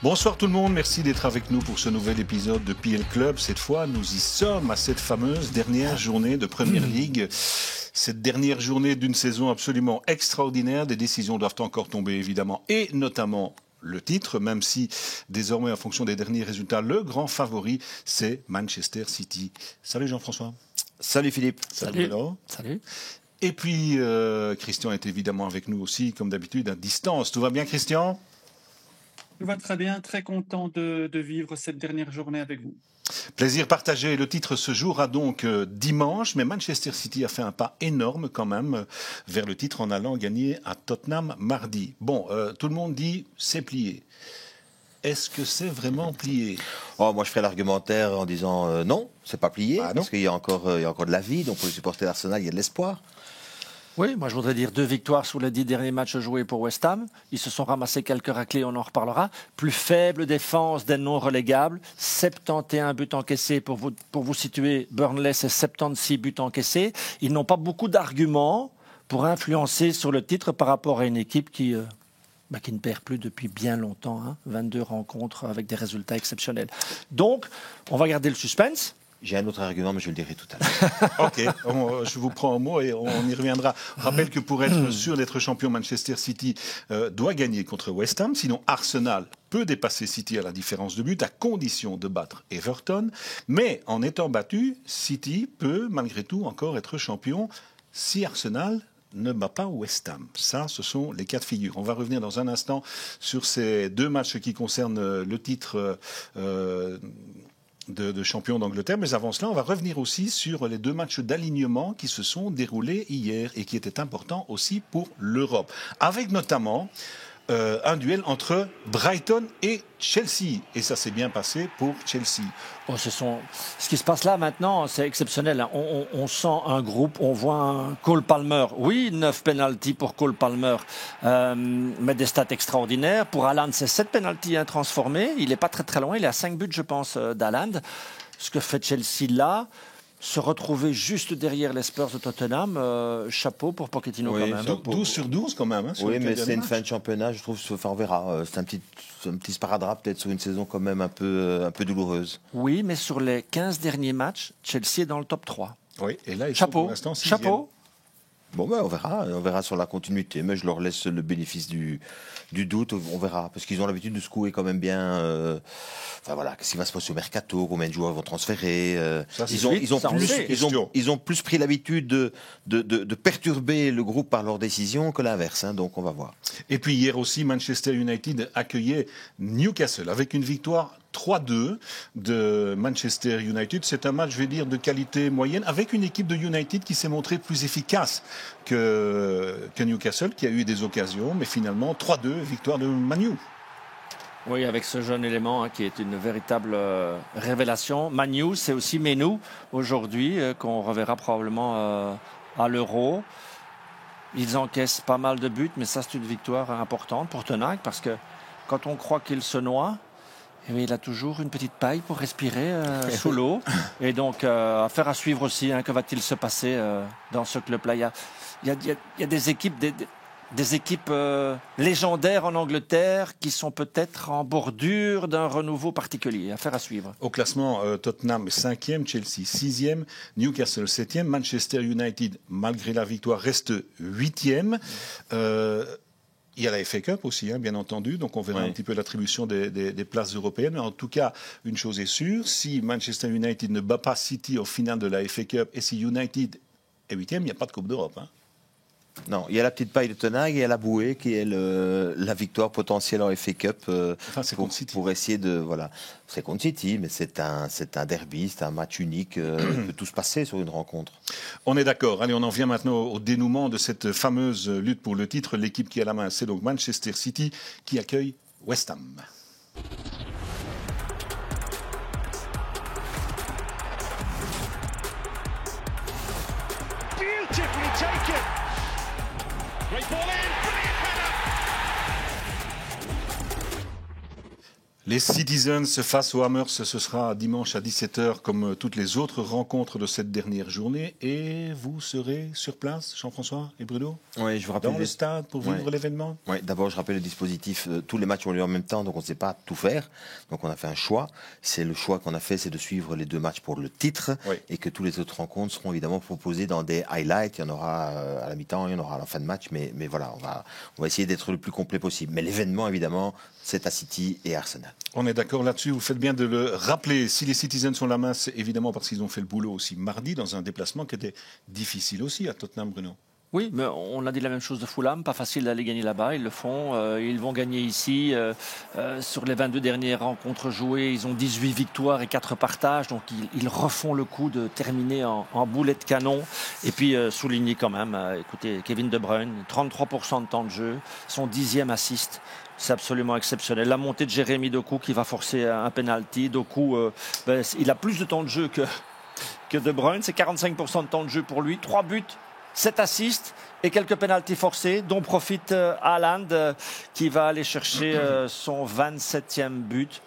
Bonsoir tout le monde, merci d'être avec nous pour ce nouvel épisode de PL Club. Cette fois, nous y sommes à cette fameuse dernière journée de Première Ligue. Cette dernière journée d'une saison absolument extraordinaire. Des décisions doivent encore tomber évidemment, et notamment le titre, même si désormais, en fonction des derniers résultats, le grand favori, c'est Manchester City. Salut Jean-François. Salut Philippe. Salut. Salut. Et puis, Christian est évidemment avec nous aussi, comme d'habitude, à distance. Tout va bien, Christian ? Tout va très bien, très content de vivre cette dernière journée avec vous. Plaisir partagé. Le titre se jouera donc dimanche, mais Manchester City a fait un pas énorme quand même vers le titre en allant gagner à Tottenham mardi. Bon, tout le monde dit c'est plié. Est-ce que c'est vraiment plié ? Moi, je ferai l'argumentaire en disant non, c'est pas plié, parce qu'il y a encore de la vie. Donc, pour les supporters d'Arsenal, il y a de l'espoir. Oui, moi je voudrais dire 2 victoires sur les 10 derniers matchs joués pour West Ham. Ils se sont ramassés quelques raclés, on en reparlera. Plus faible défense des non relégables. 71 buts encaissés pour vous situer. Burnley, c'est 76 buts encaissés. Ils n'ont pas beaucoup d'arguments pour influencer sur le titre par rapport à une équipe qui ne perd plus depuis bien longtemps. 22 rencontres avec des résultats exceptionnels. Donc, on va garder le suspense. J'ai un autre argument, mais je le dirai tout à l'heure. Ok, je vous prends au mot et on y reviendra. Je rappelle que pour être sûr d'être champion, Manchester City doit gagner contre West Ham. Sinon, Arsenal peut dépasser City à la différence de but, à condition de battre Everton. Mais en étant battu, City peut malgré tout encore être champion si Arsenal ne bat pas West Ham. Ça, ce sont les cas de figure. On va revenir dans un instant sur ces 2 matchs qui concernent le titre de champion d'Angleterre. Mais avant cela, on va revenir aussi sur les 2 matchs d'alignement qui se sont déroulés hier et qui étaient importants aussi pour l'Europe. Avec notamment un duel entre Brighton et Chelsea. Et ça s'est bien passé pour Chelsea. Ce qui se passe là maintenant, c'est exceptionnel. On sent un groupe, on voit un Cole Palmer. Oui, 9 pénaltys pour Cole Palmer, mais des stats extraordinaires. Pour Haaland, c'est 7 pénaltys transformés. Il n'est pas très très loin, il est à 5 buts, je pense, d'Haaland. Ce que fait Chelsea là, se retrouver juste derrière les Spurs de Tottenham, chapeau pour Pochettino quand même. 12 sur 12 quand même. Oui, mais c'est une fin de championnat, je trouve. Enfin, on verra. C'est un petit sparadrap peut-être sur une saison quand même un peu douloureuse. Oui, mais sur les 15 derniers matchs, Chelsea est dans le top 3. Oui, et là, chapeau. Pour l'instant, 6e. Chapeau. Bon, on verra sur la continuité, mais je leur laisse le bénéfice du doute, on verra, parce qu'ils ont l'habitude de secouer quand même bien. Qu'est-ce qui va se passer au mercato, combien de joueurs vont transférer. Ils ont plus pris l'habitude de perturber le groupe par leurs décisions que l'inverse, donc on va voir. Et puis hier aussi, Manchester United accueillait Newcastle avec une victoire 3-2 de Manchester United. C'est un match, je vais dire, de qualité moyenne, avec une équipe de United qui s'est montrée plus efficace que Newcastle, qui a eu des occasions, mais finalement 3-2, victoire de Man U. Oui, avec ce jeune élément qui est une véritable révélation. Man U, c'est aussi Menu aujourd'hui, qu'on reverra probablement à l'Euro. Ils encaissent pas mal de buts, mais ça c'est une victoire importante pour Ten Hag, parce que quand on croit qu'il se noie, il a toujours une petite paille pour respirer sous l'eau. Et donc, affaire à suivre aussi, que va-t-il se passer dans ce club-là. Il y a des équipes légendaires en Angleterre qui sont peut-être en bordure d'un renouveau particulier. Affaire à suivre. Au classement, Tottenham 5e, Chelsea 6e, Newcastle 7e, Manchester United, malgré la victoire, reste 8e. Il y a la FA Cup aussi, bien entendu, donc on verra un petit peu l'attribution des places européennes. Mais en tout cas, une chose est sûre, si Manchester United ne bat pas City au final de la FA Cup et si United est 8e, il n'y a pas de Coupe d'Europe. Non, il y a la petite paille de Ten Hag et il y a la bouée qui est la victoire potentielle en FA Cup c'est contre City. Pour essayer de... Voilà, c'est contre City, mais c'est un derby, c'est un match unique. Il peut tout se passer sur une rencontre. On est d'accord. Allez, on en vient maintenant au dénouement de cette fameuse lutte pour le titre. L'équipe qui a la main, c'est donc Manchester City qui accueille West Ham. Beautifully taken. Great ball in, brilliant header. Les Citizens face aux Hammers, ce sera dimanche à 17h comme toutes les autres rencontres de cette dernière journée. Et vous serez sur place, Jean-François et Bruno, Oui, je vous rappelle dans le stade pour vivre l'événement. Oui, d'abord, je rappelle le dispositif. Tous les matchs ont lieu en même temps, donc on ne sait pas tout faire. Donc on a fait un choix. C'est le choix qu'on a fait, c'est de suivre les 2 matchs pour le titre. Oui. Et que tous les autres rencontres seront évidemment proposées dans des highlights. Il y en aura à la mi-temps, il y en aura à la fin de match. Mais voilà, on va essayer d'être le plus complet possible. Mais l'événement, évidemment, c'est à City et Arsenal. On est d'accord là-dessus, vous faites bien de le rappeler. Si les Citizens sont la main, c'est évidemment parce qu'ils ont fait le boulot aussi mardi dans un déplacement qui était difficile aussi à Tottenham, Bruno. Oui, mais on a dit la même chose de Fulham. Pas facile d'aller gagner là-bas. Ils le font. Ils vont gagner ici. Sur les 22 dernières rencontres jouées, ils ont 18 victoires et 4 partages. Donc, ils refont le coup de terminer en boulet de canon. Et puis, souligner quand même, écoutez, Kevin De Bruyne, 33% de temps de jeu, son 10e assist. C'est absolument exceptionnel. La montée de Jérémy Doku qui va forcer un penalty. Doku, il a plus de temps de jeu que De Bruyne. C'est 45% de temps de jeu pour lui. 3 buts. 7 assists et quelques pénaltys forcés dont profite Haaland qui va aller chercher son 27e but.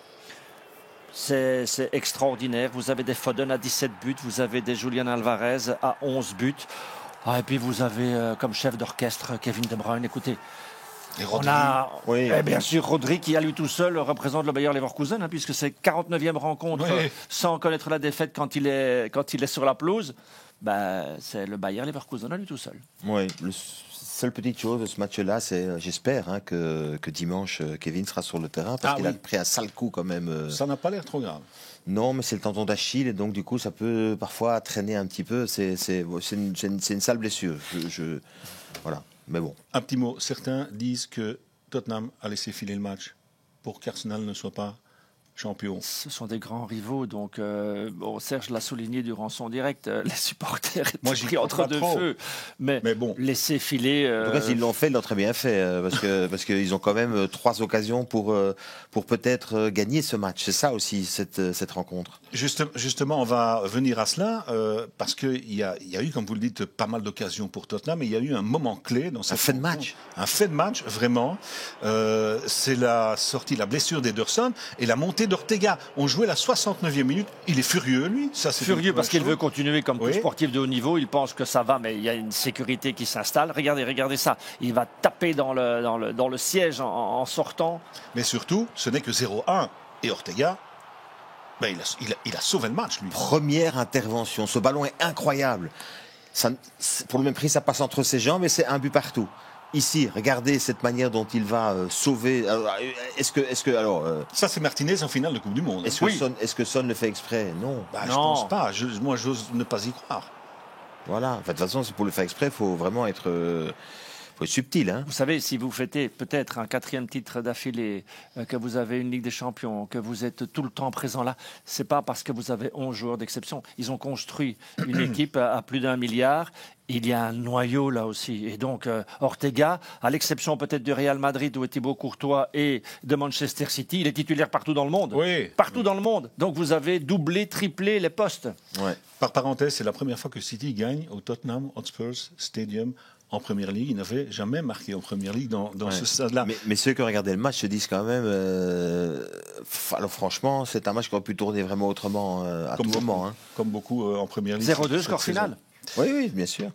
C'est extraordinaire. Vous avez des Foden à 17 buts, vous avez des Julian Alvarez à 11 buts. Et puis vous avez comme chef d'orchestre Kevin De Bruyne. Écoutez, on a bien sûr Rodri qui à lui tout seul représente le Bayer Leverkusen puisque c'est 49e rencontre sans connaître la défaite quand il est sur la pelouse. C'est le Bayer Leverkusen à lui tout seul. Oui, la seule petite chose de ce match-là, c'est j'espère que dimanche Kevin sera sur le terrain parce qu'il a pris un sale coup quand même. Ça n'a pas l'air trop grave. Non, mais c'est le tendon d'Achille et donc du coup ça peut parfois traîner un petit peu. C'est une sale blessure. Voilà, mais bon. Un petit mot. Certains disent que Tottenham a laissé filer le match pour qu'Arsenal ne soit pas champion. Ce sont des grands rivaux, donc Serge l'a souligné durant son direct, les supporters étaient pris entre deux feux. Mais bon, laisser filer. En tout cas, s'ils l'ont fait, ils l'ont très bien fait, parce qu'ils ont quand même 3 occasions pour peut-être gagner ce match. C'est ça aussi cette rencontre. Justement, on va venir à cela parce qu'il y a eu, comme vous le dites, pas mal d'occasions pour Tottenham, mais il y a eu un moment clé dans cette fait de match. Un fait de match, vraiment. C'est la blessure d'Ederson et la montée d'Ortega. On jouait la 69e minute. Il est furieux, lui. Ça, c'est furieux parce qu'il veut continuer comme tout sportif de haut niveau. Il pense que ça va, mais il y a une sécurité qui s'installe. Regardez ça. Il va taper dans le siège en sortant. Mais surtout, ce n'est que 0-1. Et Ortega, il a sauvé le match, lui. Première intervention. Ce ballon est incroyable. Pour le même prix, ça passe entre ses jambes et c'est un but partout. Ici, regardez cette manière dont il va sauver. Alors, ça, c'est Martinez en finale de Coupe du Monde. Est-ce que Son le fait exprès? Non. Je pense pas. Moi, j'ose ne pas y croire. Voilà. De toute façon, c'est pour le faire exprès, il faut vraiment être subtil. Hein. Vous savez, si vous fêtez peut-être un 4e titre d'affilée, que vous avez une Ligue des Champions, que vous êtes tout le temps présent là, c'est pas parce que vous avez 11 joueurs d'exception. Ils ont construit une équipe à plus d'1 milliard. Il y a un noyau là aussi. Et donc, Ortega, à l'exception peut-être du Real Madrid où est Thibaut Courtois et de Manchester City, il est titulaire partout dans le monde. Oui. Partout dans le monde. Donc, vous avez doublé, triplé les postes. Ouais. Par parenthèse, c'est la première fois que City gagne au Tottenham Hotspur Stadium en Première Ligue. Il n'avait jamais marqué en Première Ligue dans ce stade-là. Mais ceux qui ont regardé le match se disent quand même... alors franchement, c'est un match qui aurait pu tourner vraiment autrement à tout moment. Hein. Comme beaucoup en Première Ligue. 0-2, score final. Oui, bien sûr.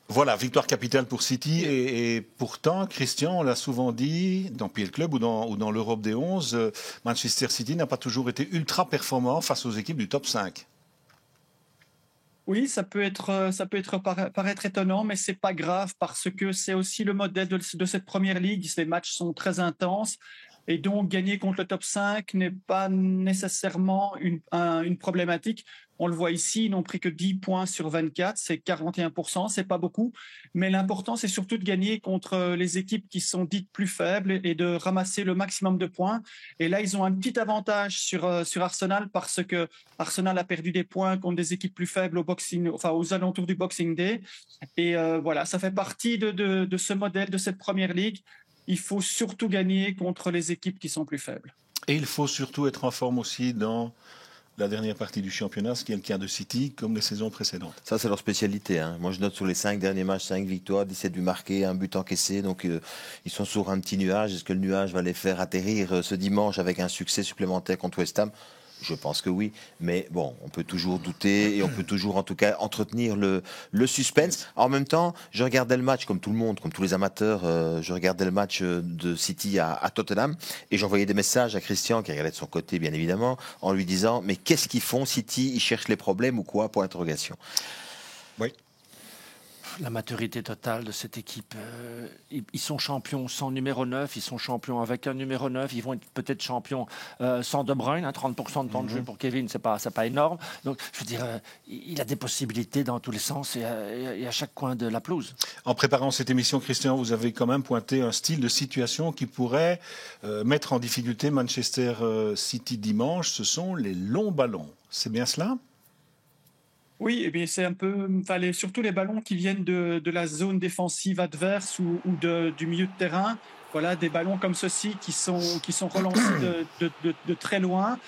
Voilà, victoire capitale pour City. Et pourtant, Christian, on l'a souvent dit, dans PL Club ou dans l'Europe des 11, Manchester City n'a pas toujours été ultra performant face aux équipes du top 5. Oui, ça peut paraître étonnant, mais c'est pas grave parce que c'est aussi le modèle de cette première ligue. Ces matchs sont très intenses et donc gagner contre le top 5 n'est pas nécessairement une problématique. On le voit ici, ils n'ont pris que 10 points sur 24, c'est 41%, c'est pas beaucoup. Mais l'important, c'est surtout de gagner contre les équipes qui sont dites plus faibles et de ramasser le maximum de points. Et là, ils ont un petit avantage sur Arsenal parce que Arsenal a perdu des points contre des équipes plus faibles aux alentours du Boxing Day. Et voilà, ça fait partie de ce modèle, de cette première ligue. Il faut surtout gagner contre les équipes qui sont plus faibles. Et il faut surtout être en forme aussi dans la dernière partie du championnat, ce qui est le cas de City, comme les saisons précédentes. Ça, c'est leur spécialité. Hein. Moi, je note sur les 5 derniers matchs, 5 victoires, 17 buts marqués, 1 but encaissé. Donc, ils sont sur un petit nuage. Est-ce que le nuage va les faire atterrir ce dimanche avec un succès supplémentaire contre West Ham ? Je pense que oui, mais bon, on peut toujours douter et on peut toujours en tout cas entretenir le suspense. En même temps, je regardais le match comme tout le monde, comme tous les amateurs, je regardais le match de City à Tottenham et j'envoyais des messages à Christian qui regardait de son côté bien évidemment en lui disant mais qu'est-ce qu'ils font City, ils cherchent les problèmes ou quoi ? Point d'interrogation. Oui. La maturité totale de cette équipe. Ils sont champions sans numéro 9, ils sont champions avec un numéro 9, ils vont être peut-être champions sans De Bruyne, 30% de temps de jeu pour Kevin, c'est pas énorme. Donc, je veux dire, il a des possibilités dans tous les sens et à chaque coin de la pelouse. En préparant cette émission, Christian, vous avez quand même pointé un style de situation qui pourrait mettre en difficulté Manchester City dimanche. Ce sont les longs ballons. C'est bien cela ? Oui, et bien c'est un peu, surtout les ballons qui viennent de la zone défensive adverse ou du milieu de terrain. Voilà, des ballons comme ceux-ci qui sont relancés de très loin.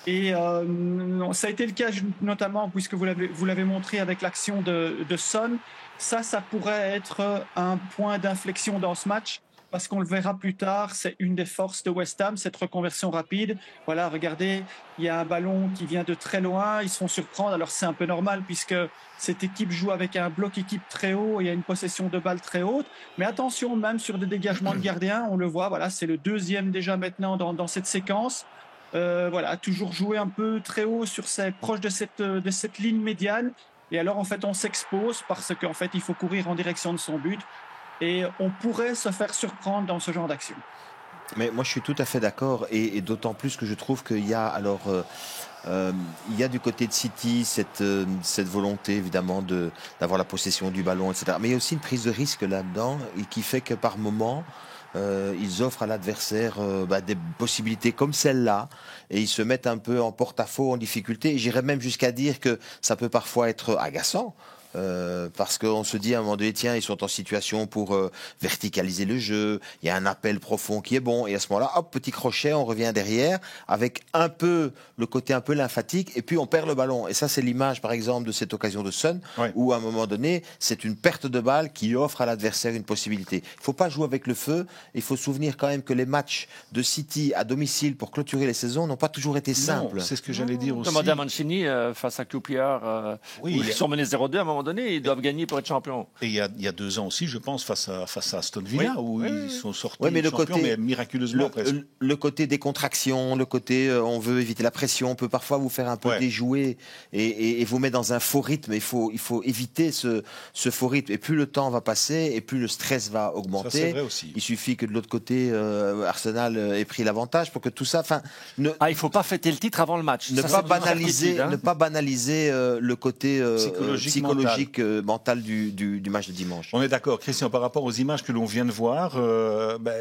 Et ça a été le cas notamment, puisque vous l'avez montré avec l'action de Son. Ça pourrait être un point d'inflexion dans ce match. Parce qu'on le verra plus tard, c'est une des forces de West Ham, cette reconversion rapide. Voilà, regardez, il y a un ballon qui vient de très loin, ils se font surprendre. Alors c'est un peu normal puisque cette équipe joue avec un bloc équipe très haut, il y a une possession de balle très haute. Mais attention, même sur des dégagements de gardiens, on le voit, voilà, c'est le deuxième déjà maintenant dans cette séquence. Voilà, toujours jouer un peu très haut proche de cette ligne médiane. Et alors en fait, on s'expose parce qu'en fait, il faut courir en direction de son but. Et on pourrait se faire surprendre dans ce genre d'action. Mais moi, je suis tout à fait d'accord, et d'autant plus que je trouve qu'il y a il y a du côté de City cette volonté évidemment d'avoir la possession du ballon, etc. Mais il y a aussi une prise de risque là-dedans, et qui fait que par moment, ils offrent à l'adversaire des possibilités comme celle-là, et ils se mettent un peu en porte-à-faux, en difficulté. Et j'irais même jusqu'à dire que ça peut parfois être agaçant. Parce qu'on se dit à un moment donné, tiens, ils sont en situation pour verticaliser le jeu, il y a un appel profond qui est bon, et à ce moment-là, hop, petit crochet, on revient derrière, avec un peu le côté un peu lymphatique, et puis on perd le ballon. Et ça, c'est l'image, par exemple, de cette occasion de Son, où à un moment donné, c'est une perte de balle qui offre à l'adversaire une possibilité. Il ne faut pas jouer avec le feu, il faut se souvenir quand même que les matchs de City à domicile pour clôturer les saisons n'ont pas toujours été simples. Non, c'est ce que j'allais dire aussi. Demandez à Mancini face à QPR, ils sont menés 0-2 à un moment donné, ils doivent gagner pour être champions. Et il y a 2 ans aussi, je pense, face à Aston Villa, ils sont sortis champions, mais miraculeusement presque. Le côté décontraction, le côté on veut éviter la pression, on peut parfois vous faire un peu déjouer et vous mettre dans un faux rythme. Il faut éviter ce faux rythme. Et plus le temps va passer, et plus le stress va augmenter. Ça, c'est vrai aussi. Il suffit que de l'autre côté, Arsenal ait pris l'avantage pour que tout ça... il ne faut pas fêter le titre avant le match. Ne pas banaliser le côté psychologique mental du match de dimanche. On est d'accord, Christian, par rapport aux images que l'on vient de voir,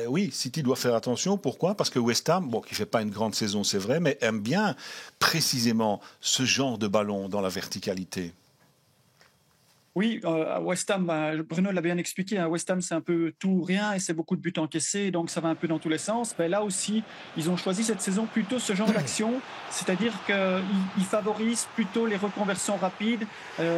oui, City doit faire attention. Pourquoi ? Parce que West Ham, qui ne fait pas une grande saison, c'est vrai, mais aime bien précisément ce genre de ballon dans la verticalité. Oui, à West Ham, Bruno l'a bien expliqué, West Ham c'est un peu tout ou rien et c'est beaucoup de buts encaissés, donc ça va un peu dans tous les sens. Mais là aussi, ils ont choisi cette saison plutôt ce genre d'action, c'est-à-dire qu'ils favorisent plutôt les reconversions rapides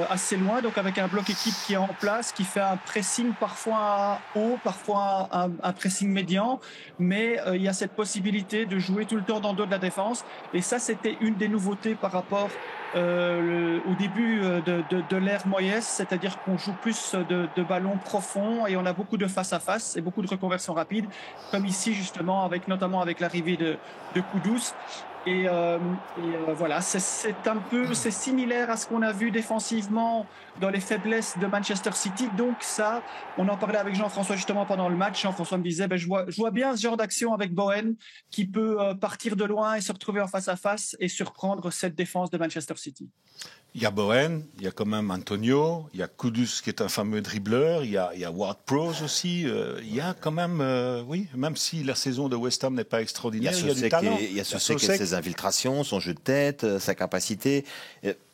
assez loin, donc avec un bloc équipe qui est en place, qui fait un pressing parfois haut, parfois un pressing médian, mais il y a cette possibilité de jouer tout le temps dans le dos de la défense, et ça c'était une des nouveautés par rapport au début de l'ère Moyes, c'est-à-dire qu'on joue plus de ballons profonds et on a beaucoup de face-à-face et beaucoup de reconversions rapides, comme ici justement, notamment avec l'arrivée de Kudus. Et voilà, c'est similaire à ce qu'on a vu défensivement dans les faiblesses de Manchester City. Donc ça, on en parlait avec Jean-François justement pendant le match. Jean-François me disait, je vois bien ce genre d'action avec Bowen qui peut partir de loin et se retrouver en face-à-face et surprendre cette défense de Manchester City. Il y a Bowen, il y a quand même Antonio, il y a Kudus qui est un fameux dribbleur, il y a Ward-Prowse aussi. Il y a quand même, même si la saison de West Ham n'est pas extraordinaire, il y a du talent. Il y a ce qui a ses infiltrations, son jeu de tête, sa capacité.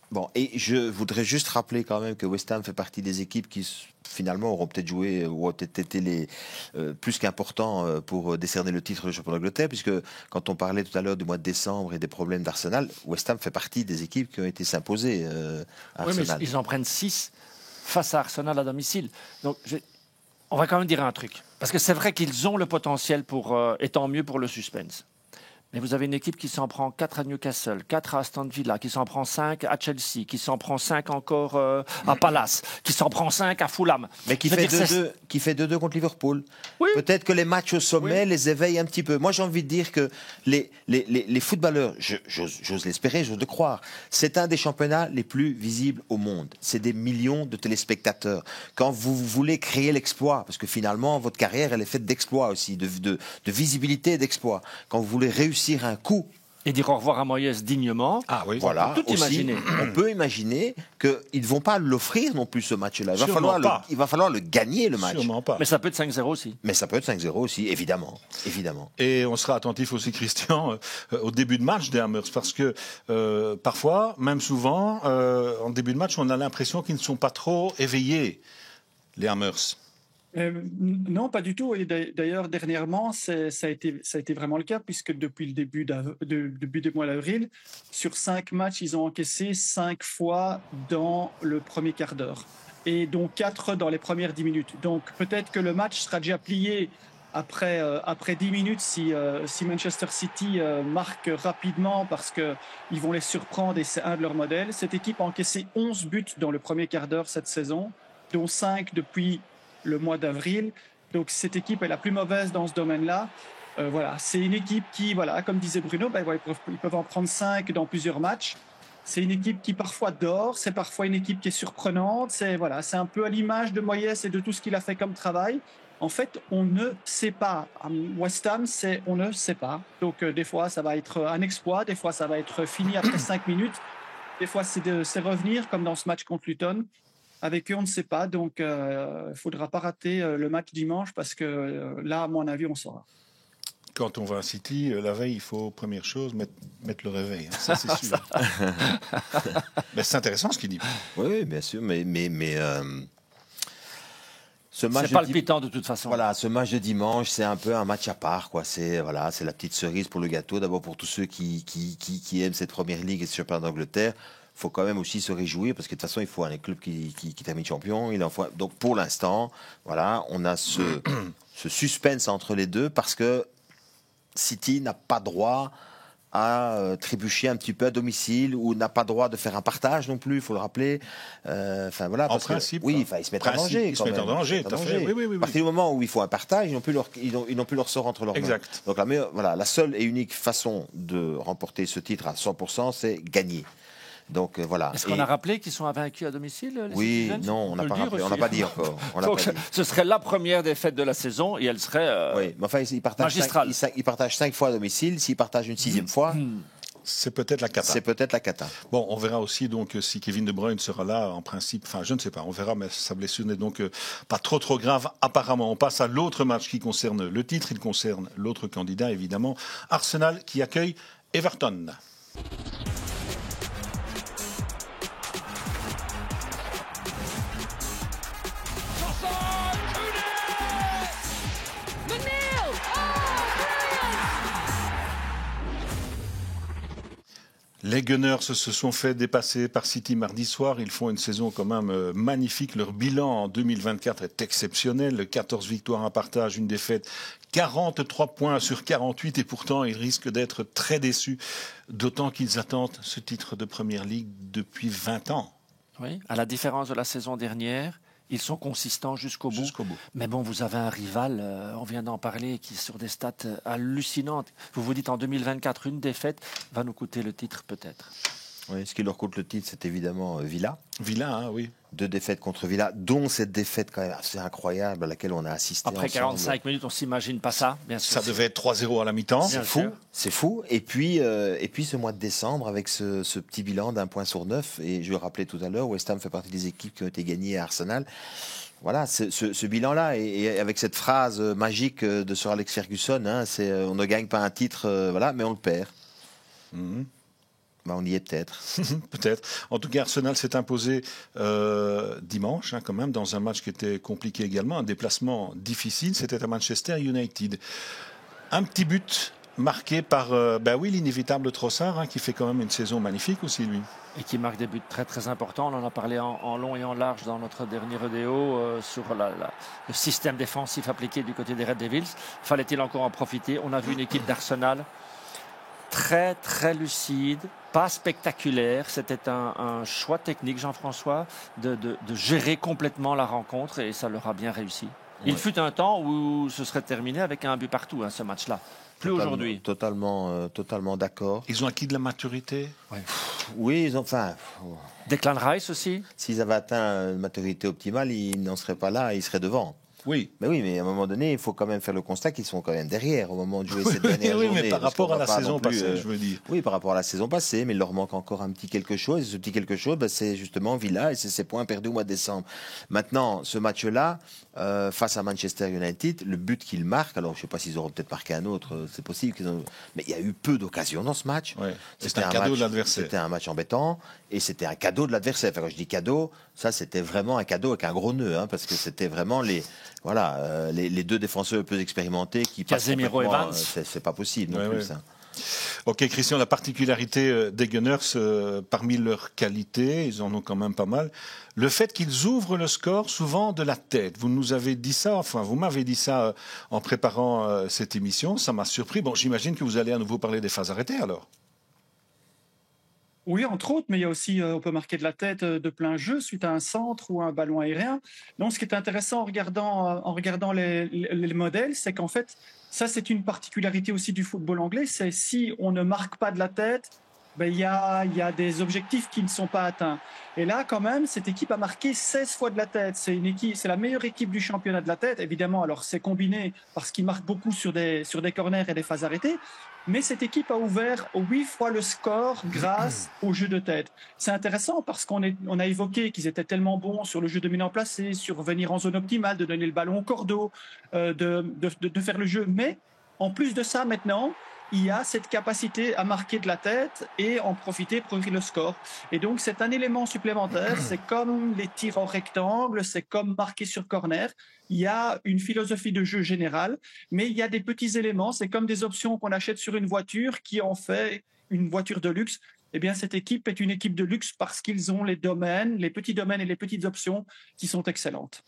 Bon, et je voudrais juste rappeler quand même que West Ham fait partie des équipes qui finalement auront peut-être joué ou auront peut-être été les plus qu'importants pour décerner le titre de champion d'Angleterre, puisque quand on parlait tout à l'heure du mois de décembre et des problèmes d'Arsenal, West Ham fait partie des équipes qui ont été s'imposer à Oui, Arsenal. mais ils en prennent 6 face à Arsenal à domicile. Donc, on va quand même dire un truc. Parce que c'est vrai qu'ils ont le potentiel pour, et tant mieux pour le suspense. Mais vous avez une équipe qui s'en prend 4 à Newcastle, 4 à Aston Villa, qui s'en prend 5 à Chelsea, qui s'en prend 5 encore à Palace, qui s'en prend 5 à Fulham. Mais qui fait 2-2 contre Liverpool. Oui. Peut-être que les matchs au sommet les éveillent un petit peu. Moi, j'ai envie de dire que les footballeurs, j'ose l'espérer, j'ose le croire, c'est un des championnats les plus visibles au monde. C'est des millions de téléspectateurs. Quand vous voulez créer l'exploit, parce que finalement, votre carrière, elle est faite d'exploits aussi, de visibilité et d'exploits. Quand vous voulez réussir un coup et dire au revoir à Moyes dignement. Ah oui. Voilà, on peut tout imaginer. On peut imaginer qu'ils ne vont pas l'offrir non plus ce match-là. Il va falloir le gagner le match. Sûrement pas. Mais ça peut être 5-0 aussi. Mais ça peut être 5-0 aussi, évidemment. Et on sera attentif aussi, Christian, au début de match des Hammers, parce que parfois, même souvent, en début de match, on a l'impression qu'ils ne sont pas trop éveillés, les Hammers. Non, pas du tout. Et d'ailleurs, dernièrement, ça a été vraiment le cas, puisque depuis le début du mois d'avril, sur 5 matchs, ils ont encaissé 5 fois dans le premier quart d'heure. Et donc 4 dans les premières 10 minutes. Donc peut-être que le match sera déjà plié après 10 minutes si Manchester City marque rapidement, parce qu'ils vont les surprendre et c'est un de leurs modèles. Cette équipe a encaissé 11 buts dans le premier quart d'heure cette saison, dont 5 depuis le mois d'avril. Donc cette équipe est la plus mauvaise dans ce domaine-là. Voilà, c'est une équipe qui, voilà, comme disait Bruno, ils peuvent en prendre 5 dans plusieurs matchs. C'est une équipe qui parfois dort, c'est parfois une équipe qui est surprenante. C'est un peu à l'image de Moyes et de tout ce qu'il a fait comme travail. En fait, on ne sait pas. À West Ham, on ne sait pas. Donc des fois, ça va être un exploit, des fois, ça va être fini après 5 minutes. Des fois, c'est revenir, comme dans ce match contre Luton. Avec eux, on ne sait pas, donc il ne faudra pas rater le match dimanche, parce que là, à mon avis, on saura. Quand on va à City, la veille, il faut, première chose, mettre le réveil. Hein, ça, c'est sûr. Mais c'est intéressant ce qu'il dit. Oui, bien sûr, mais ce match c'est palpitant de toute façon. Voilà, ce match de dimanche, c'est un peu un match à part, quoi. C'est la petite cerise pour le gâteau. D'abord pour tous ceux qui aiment cette première ligue et ce championnat d'Angleterre. Il faut quand même aussi se réjouir, parce que de toute façon, il faut un club qui termine champion. Donc pour l'instant, voilà, on a ce suspense entre les deux, parce que City n'a pas droit à trébucher un petit peu à domicile, ou n'a pas droit de faire un partage non plus, il faut le rappeler. Voilà, en principe, oui, ils se mettent en danger. Ils se mettent en danger, tout à fait. Oui. À partir du moment où il faut un partage, ils n'ont plus leur sort entre leurs mains. Exact. Donc la seule et unique façon de remporter ce titre à 100%, c'est gagner. Donc voilà. Est-ce qu'on a rappelé qu'ils sont invaincus à domicile, les Oui, Citizens? non, on n'a pas rappelé, on n'a pas dit encore. Donc, ce serait la première défaite de la saison, et elle serait oui, mais enfin, magistrale. Ils partagent 5 fois à domicile. S'ils partagent une 6e fois, c'est peut-être la cata. Bon, on verra aussi donc si Kevin De Bruyne sera là, en principe. Enfin, je ne sais pas, on verra, mais sa blessure n'est donc pas trop grave apparemment. On passe à l'autre match qui concerne le titre. Il concerne l'autre candidat, évidemment, Arsenal, qui accueille Everton. Les Gunners se sont fait dépasser par City mardi soir. Ils font une saison quand même magnifique. Leur bilan en 2024 est exceptionnel. 14 victoires, un partage, une défaite, 43 points sur 48. Et pourtant, ils risquent d'être très déçus. D'autant qu'ils attendent ce titre de Première Ligue depuis 20 ans. Oui, à la différence de la saison dernière, ils sont consistants jusqu'au bout. Mais bon, vous avez un rival, on vient d'en parler, qui est sur des stats hallucinantes. Vous vous dites en 2024, une défaite va nous coûter le titre peut-être. Oui, ce qui leur coûte le titre, c'est évidemment Villa. Villa, oui. 2 défaites contre Villa, dont cette défaite quand même assez incroyable à laquelle on a assisté. Après 45 minutes, on ne s'imagine pas ça, bien sûr. Ça devait être 3-0 à la mi-temps. C'est fou. Et puis ce mois de décembre, avec ce petit bilan d'1 point sur 9, et je le rappelais tout à l'heure, West Ham fait partie des équipes qui ont été gagnées à Arsenal. Voilà, ce bilan-là, et avec cette phrase magique de Sir Alex Ferguson, hein, on ne gagne pas un titre, mais on le perd. On y est peut-être. Peut-être. En tout cas, Arsenal s'est imposé dimanche, quand même, dans un match qui était compliqué également, un déplacement difficile. C'était à Manchester United. Un petit but marqué par, l'inévitable Trossard, qui fait quand même une saison magnifique aussi, lui. Et qui marque des buts très très importants. On en a parlé en long et en large dans notre dernier vidéo sur le système défensif appliqué du côté des Red Devils. Fallait-il encore en profiter? On a vu une équipe d'Arsenal très très lucide, pas spectaculaire. C'était un choix technique, Jean-François, de gérer complètement la rencontre et ça leur a bien réussi. Il fut un temps où ce serait terminé avec un but partout, ce match-là. Plus aujourd'hui. Totalement d'accord. Ils ont acquis de la maturité. Oui, ils ont. Declan Rice aussi. S'ils avaient atteint une maturité optimale, ils n'en seraient pas là, ils seraient devant. Oui. Mais à un moment donné, il faut quand même faire le constat qu'ils sont quand même derrière au moment de jouer cette dernière journée. Oui, mais par rapport à la saison passée, je veux dire. Oui, par rapport à la saison passée, mais il leur manque encore un petit quelque chose. Et ce petit quelque chose, c'est justement Villa et c'est ses points perdus au mois de décembre. Maintenant, ce match-là, face à Manchester United, le but qu'ils marquent, alors je ne sais pas s'ils auront peut-être marqué un autre, c'est possible mais il y a eu peu d'occasions dans ce match. Ouais. C'était un cadeau de l'adversaire. C'était un match embêtant et c'était un cadeau de l'adversaire. Enfin, quand je dis cadeau, ça c'était vraiment un cadeau avec un gros nœud, parce que c'était vraiment les deux défenseurs peu expérimentés qui passent Casemiro et Evans. C'est pas possible non plus ça. Ok, Christian, la particularité des Gunners, parmi leurs qualités, ils en ont quand même pas mal, le fait qu'ils ouvrent le score souvent de la tête. Vous nous avez dit ça, vous m'avez dit ça en préparant cette émission, ça m'a surpris. Bon, j'imagine que vous allez à nouveau parler des phases arrêtées alors. Oui, entre autres, mais il y a aussi, on peut marquer de la tête de plein jeu suite à un centre ou un ballon aérien. Donc, ce qui est intéressant en regardant les modèles, c'est qu'en fait, ça, c'est une particularité aussi du football anglais, c'est si on ne marque pas de la tête, il y a des objectifs qui ne sont pas atteints. Et là, quand même, cette équipe a marqué 16 fois de la tête. C'est la meilleure équipe du championnat de la tête. Évidemment, alors c'est combiné parce qu'ils marquent beaucoup sur des corners et des phases arrêtées. Mais cette équipe a ouvert 8 fois le score grâce au jeu de tête. C'est intéressant parce qu'on a évoqué qu'ils étaient tellement bons sur le jeu dominant placé, sur venir en zone optimale, de donner le ballon au cordeau, de faire le jeu. Mais en plus de ça, maintenant, il y a cette capacité à marquer de la tête et en profiter pour ouvrir le score. Et donc, c'est un élément supplémentaire. C'est comme les tirs en rectangle, c'est comme marquer sur corner. Il y a une philosophie de jeu générale, mais il y a des petits éléments. C'est comme des options qu'on achète sur une voiture qui en fait une voiture de luxe. Eh bien, cette équipe est une équipe de luxe parce qu'ils ont les petits domaines et les petites options qui sont excellentes.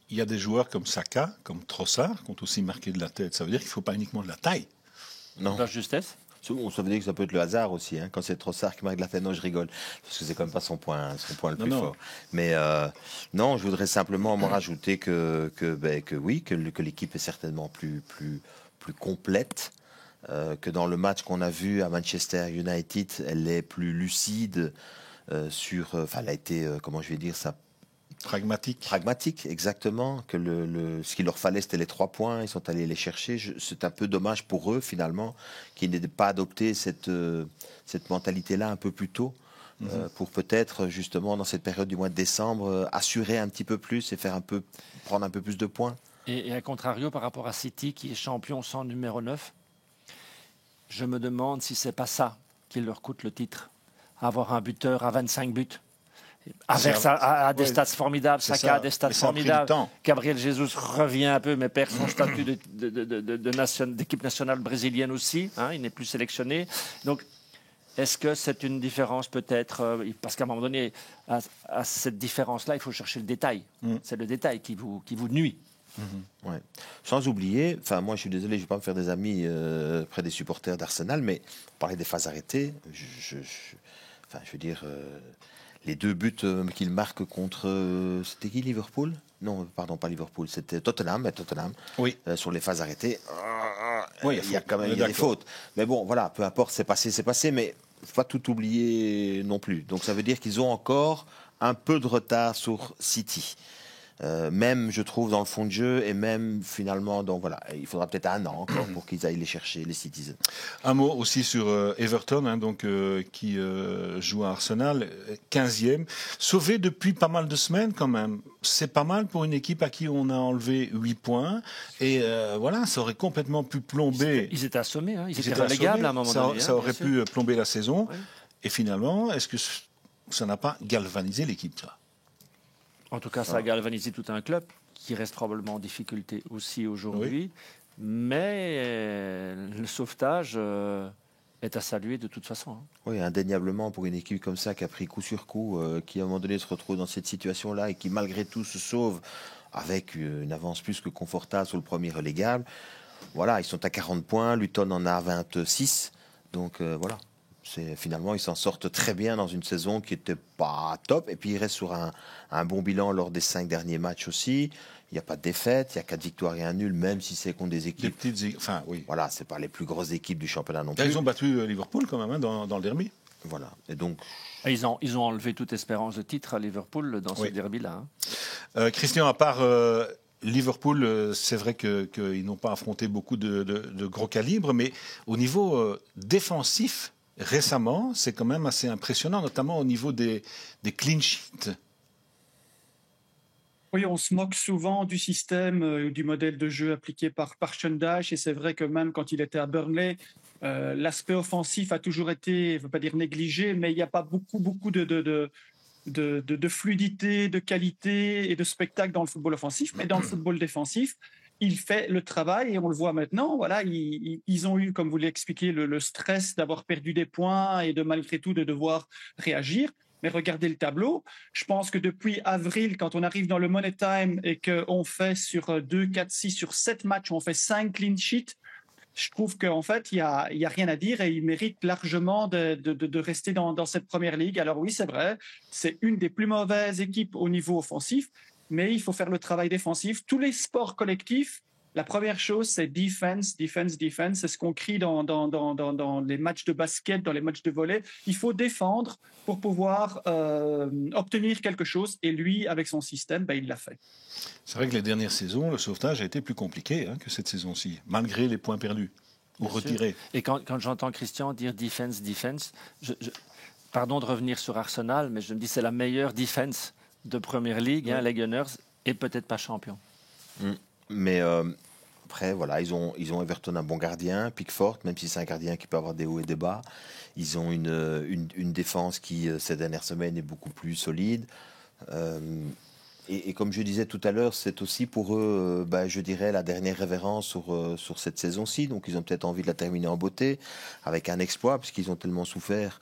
Il y a des joueurs comme Saka, comme Trossard, qui ont aussi marqué de la tête. Ça veut dire qu'il ne faut pas uniquement de la taille. Non. La justesse. Ça veut dire que ça peut être le hasard aussi, quand c'est Trossard qui marque de la tête. Non, je rigole, parce que c'est quand même pas son point le plus fort. Mais non, je voudrais simplement rajouter que l'équipe est certainement plus complète, que dans le match qu'on a vu à Manchester United, elle est plus lucide elle a été, comment je vais dire ça. Pragmatique, exactement. Que ce qu'il leur fallait, c'était les 3 points. Ils sont allés les chercher. C'est un peu dommage pour eux, finalement, qu'ils n'aient pas adopté cette mentalité-là un peu plus tôt. Pour peut-être, justement, dans cette période du mois de décembre, assurer un petit peu plus et prendre un peu plus de points. Et à contrario, par rapport à City, qui est champion sans numéro 9, je me demande si c'est pas ça qui leur coûte le titre. Avoir un buteur à 25 buts. Aversa a des stats formidables, Saka a des stats formidables. Gabriel Jesus revient un peu, mais perd son statut d'équipe nationale brésilienne aussi. Il n'est plus sélectionné. Donc, est-ce que c'est une différence peut-être parce qu'à un moment donné, à cette différence-là, il faut chercher le détail. C'est le détail qui vous nuit. Ouais. Sans oublier, moi je suis désolé, je ne vais pas me faire des amis près des supporters d'Arsenal, mais parler des phases arrêtées, je veux dire... les 2 buts qu'il marque contre... c'était qui, Liverpool? Non, pardon, pas Liverpool, c'était Tottenham. Oui. Sur les phases arrêtées, il y a quand même des fautes. Mais bon, voilà, peu importe, c'est passé, mais il ne faut pas tout oublier non plus. Donc ça veut dire qu'ils ont encore un peu de retard sur City. Même, je trouve, dans le fond de jeu, et même finalement, il faudra peut-être un an encore pour qu'ils aillent les chercher, les Citizens. Un mot aussi sur Everton, qui joue à Arsenal, 15e, sauvé depuis pas mal de semaines quand même. C'est pas mal pour une équipe à qui on a enlevé 8 points, et ça aurait complètement pu plomber. Ils étaient assommés, ils étaient relégables à un moment donné. Ça aurait pu plomber la saison. Oui. Et finalement, est-ce que ça n'a pas galvanisé l'équipe, ça? En tout cas, ça a galvanisé tout un club qui reste probablement en difficulté aussi aujourd'hui. Oui. Mais le sauvetage est à saluer de toute façon. Oui, indéniablement, pour une équipe comme ça qui a pris coup sur coup, qui à un moment donné se retrouve dans cette situation-là et qui malgré tout se sauve avec une avance plus que confortable sur le premier relégable. Voilà, ils sont à 40 points, Luton en a 26. Donc voilà. Finalement, ils s'en sortent très bien dans une saison qui n'était pas top. Et puis, ils restent sur un bon bilan lors des 5 derniers matchs aussi. Il n'y a pas de défaite, il y a 4 victoires et un nul, même si c'est contre des équipes... Des petites... Enfin, oui. Voilà, ce n'est pas les plus grosses équipes du championnat non plus. Ils ont battu Liverpool quand même dans le derby. Voilà. Et donc... Ils ont enlevé toute espérance de titre à Liverpool dans ce derby-là. Christian, à part... Liverpool, c'est vrai qu'ils n'ont pas affronté beaucoup de gros calibres, mais au niveau défensif, récemment, c'est quand même assez impressionnant, notamment au niveau des clean sheets. Oui, on se moque souvent du système, du modèle de jeu appliqué par Sean Dyche, et c'est vrai que même quand il était à Burnley, l'aspect offensif a toujours été, je ne veux pas dire négligé, mais il n'y a pas beaucoup de fluidité, de qualité et de spectacle dans le football offensif, mais dans le football défensif, il fait le travail et on le voit maintenant. Voilà, ils ont eu, comme vous l'expliquez, le stress d'avoir perdu des points et de malgré tout de devoir réagir. Mais regardez le tableau. Je pense que depuis avril, quand on arrive dans le Money Time et qu'on fait sur 2, 4, 6, sur 7 matchs, on fait 5 clean sheets, je trouve qu'en fait, il y a rien à dire et il mérite largement de rester dans cette première ligue. Alors oui, c'est vrai, c'est une des plus mauvaises équipes au niveau offensif, mais il faut faire le travail défensif. Tous les sports collectifs, la première chose, c'est defense, defense, defense. C'est ce qu'on crie dans les matchs de basket, dans les matchs de volley. Il faut défendre pour pouvoir obtenir quelque chose. Et lui, avec son système, il l'a fait. C'est vrai que les dernières saisons, le sauvetage a été plus compliqué que cette saison-ci, malgré les points perdus ou retirés. Et quand j'entends Christian dire defense, defense, pardon de revenir sur Arsenal, mais je me dis c'est la meilleure defense de Premier League, les Gunners, et peut-être pas champion. Mais après, voilà, ils ont Everton, un bon gardien, Pickford, même si c'est un gardien qui peut avoir des hauts et des bas. Ils ont une défense qui, ces dernières semaines, est beaucoup plus solide. Et comme je disais tout à l'heure, c'est aussi pour eux, je dirais, la dernière révérence sur cette saison-ci. Donc, ils ont peut-être envie de la terminer en beauté, avec un exploit, puisqu'ils ont tellement souffert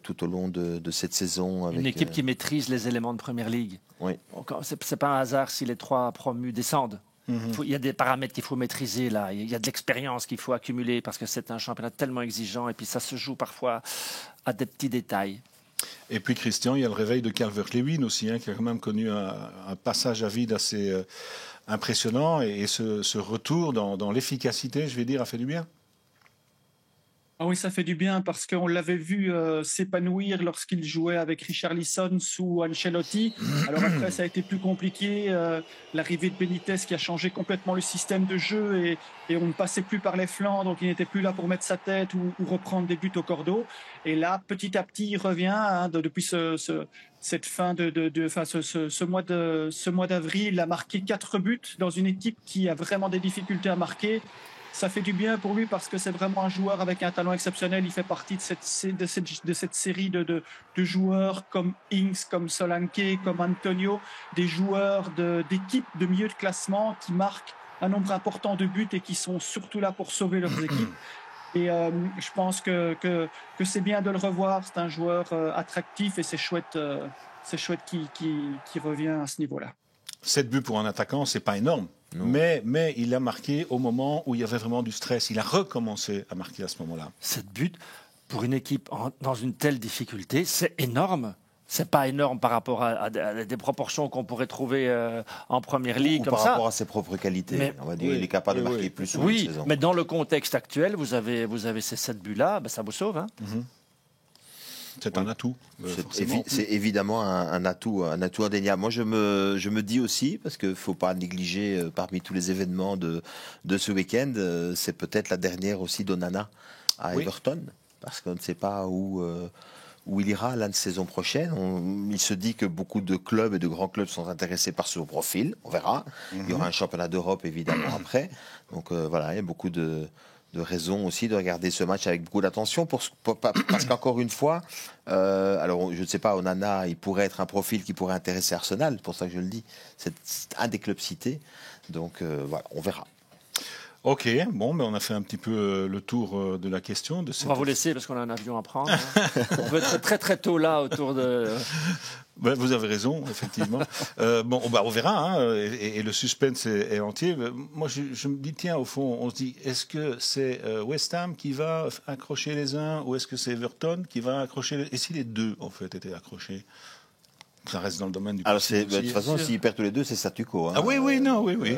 tout au long de cette saison. Avec, une équipe qui maîtrise les éléments de Première Ligue. Oui. C'est pas un hasard si les 3 promus descendent. Il y a des paramètres qu'il faut maîtriser là. Il y a de l'expérience qu'il faut accumuler parce que c'est un championnat tellement exigeant et puis ça se joue parfois à des petits détails. Et puis Christian, il y a le réveil de Calvert-Lewin aussi, qui a quand même connu un passage à vide assez impressionnant et ce retour dans l'efficacité, je vais dire, a fait du bien. Ah oui, ça fait du bien parce qu'on l'avait vu s'épanouir lorsqu'il jouait avec Richarlison sous Ancelotti. Alors après, ça a été plus compliqué. L'arrivée de Benitez qui a changé complètement le système de jeu et on ne passait plus par les flancs, donc il n'était plus là pour mettre sa tête ou reprendre des buts au cordeau. Et là, petit à petit, il revient depuis cette fin ce mois d'avril. Il a marqué 4 buts dans une équipe qui a vraiment des difficultés à marquer. Ça fait du bien pour lui parce que c'est vraiment un joueur avec un talent exceptionnel. Il fait partie de cette série de joueurs comme Ings, comme Solanke, comme Antonio, des joueurs d'équipes de milieu de classement qui marquent un nombre important de buts et qui sont surtout là pour sauver leurs équipes. Et je pense que c'est bien de le revoir. C'est un joueur attractif et c'est chouette qu'il revient à ce niveau-là. 7 buts pour un attaquant, c'est pas énorme. Mais il a marqué au moment où il y avait vraiment du stress. Il a recommencé à marquer à ce moment-là. 7 buts pour une équipe dans une telle difficulté, c'est énorme. C'est pas énorme par rapport à des proportions qu'on pourrait trouver en Première Ligue. Ou comme par ça. rapport à ses propres qualités. On va dire il est capable de marquer plus souvent une saison. Mais dans le contexte actuel, vous avez ces 7 buts-là, ça vous sauve. C'est un atout. C'est évidemment un atout indéniable. Moi, je me dis aussi, parce qu'il ne faut pas négliger parmi tous les événements de ce week-end, c'est peut-être la dernière aussi d'Onana à Everton, parce qu'on ne sait pas où il ira la saison prochaine. Il se dit que beaucoup de clubs et de grands clubs sont intéressés par son profil. On verra. Il y aura un championnat d'Europe, évidemment, après. Donc voilà, il y a beaucoup de raison aussi de regarder ce match avec beaucoup d'attention parce qu'encore une fois, alors je ne sais pas, Onana, il pourrait être un profil qui pourrait intéresser Arsenal, c'est pour ça que je le dis, c'est un des clubs cités, donc voilà, on verra. Ok, bon, on a fait un petit peu le tour de la question. On va vous laisser parce qu'on a un avion à prendre. Hein. On peut être très très tôt là autour de... Vous avez raison, effectivement. On verra, hein, et le suspense est entier. Moi, je me dis, tiens, au fond, on se dit, est-ce que c'est West Ham qui va accrocher les uns ou est-ce que c'est Everton qui va accrocher et si les deux, en fait, étaient accrochés? Ça reste dans le domaine du alors de toute façon, s'ils perdent tous les deux, c'est statu quo. Hein. Ah oui.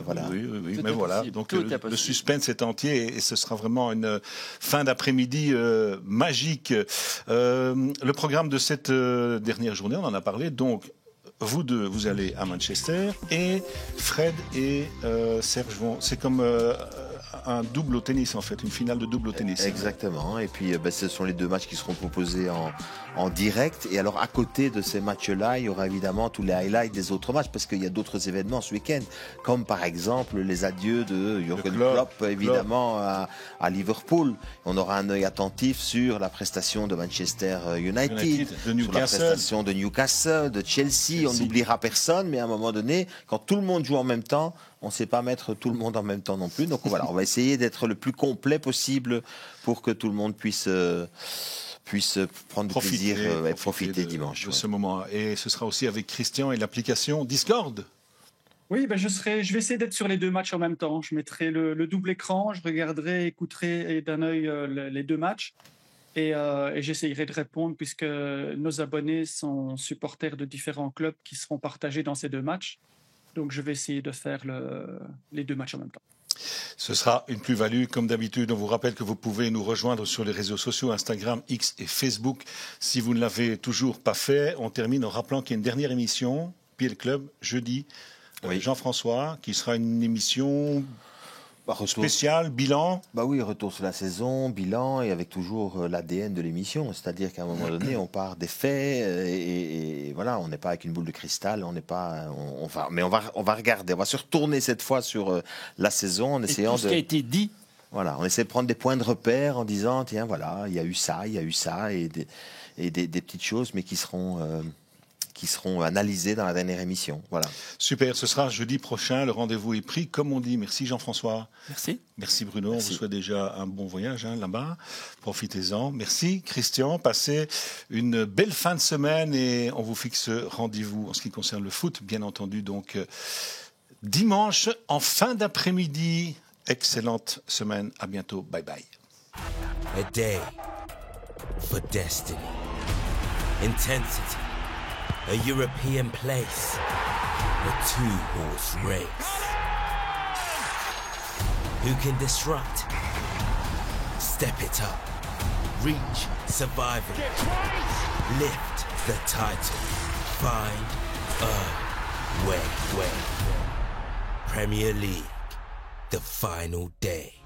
Voilà. Oui. Mais voilà, donc le suspense est entier et ce sera vraiment une fin d'après-midi magique. Le programme de cette dernière journée, on en a parlé. Donc, vous deux, vous allez à Manchester et Fred et Serge vont. C'est comme un double au tennis, en fait, une finale de double au tennis. Exactement. Et puis, ce sont les deux matchs qui seront proposés en direct. Et alors, à côté de ces matchs-là, il y aura évidemment tous les highlights des autres matchs parce qu'il y a d'autres événements ce week-end, comme par exemple les adieux de Jürgen Klopp, évidemment, à Liverpool. On aura un œil attentif sur la prestation de Manchester United, sur la prestation de Newcastle, de Chelsea. On n'oubliera personne, mais à un moment donné, quand tout le monde joue en même temps, on ne sait pas mettre tout le monde en même temps non plus. Donc voilà, on va essayer d'être le plus complet possible pour que tout le monde puisse prendre du plaisir et profiter dimanche. De ce moment. Et ce sera aussi avec Christian et l'application Discord. Oui, je vais essayer d'être sur les deux matchs en même temps. Je mettrai le double écran, je regarderai, écouterai d'un œil les deux matchs. Et j'essayerai de répondre puisque nos abonnés sont supporters de différents clubs qui seront partagés dans ces deux matchs. Donc, je vais essayer de faire les deux matchs en même temps. Ce sera une plus-value. Comme d'habitude, on vous rappelle que vous pouvez nous rejoindre sur les réseaux sociaux, Instagram, X et Facebook. Si vous ne l'avez toujours pas fait, on termine en rappelant qu'il y a une dernière émission, PL Club, jeudi. Oui. Jean-François, qui sera une émission... spécial, bilan. Oui, retour sur la saison, bilan et avec toujours l'ADN de l'émission. C'est-à-dire qu'à un moment donné, on part des faits et voilà, on n'est pas avec une boule de cristal, on n'est pas, mais on va regarder, on va se retourner cette fois sur la saison en essayant tout ce qui a été dit. Voilà, on essaie de prendre des points de repère en disant tiens voilà, il y a eu ça et des petites choses, mais qui seront analysés dans la dernière émission. Voilà. Super, ce sera jeudi prochain, le rendez-vous est pris. Comme on dit, merci Jean-François. Merci. Merci Bruno, on vous souhaite déjà un bon voyage là-bas. Profitez-en. Merci Christian, passez une belle fin de semaine et on vous fixe rendez-vous en ce qui concerne le foot, bien entendu. Donc dimanche en fin d'après-midi. Excellente semaine, à bientôt, bye bye. A day for destiny. Intensity. A European place, a two-horse race. Who can disrupt? Step it up. Reach, survive it. Lift the title. Find, earn, win. Premier League, the final day.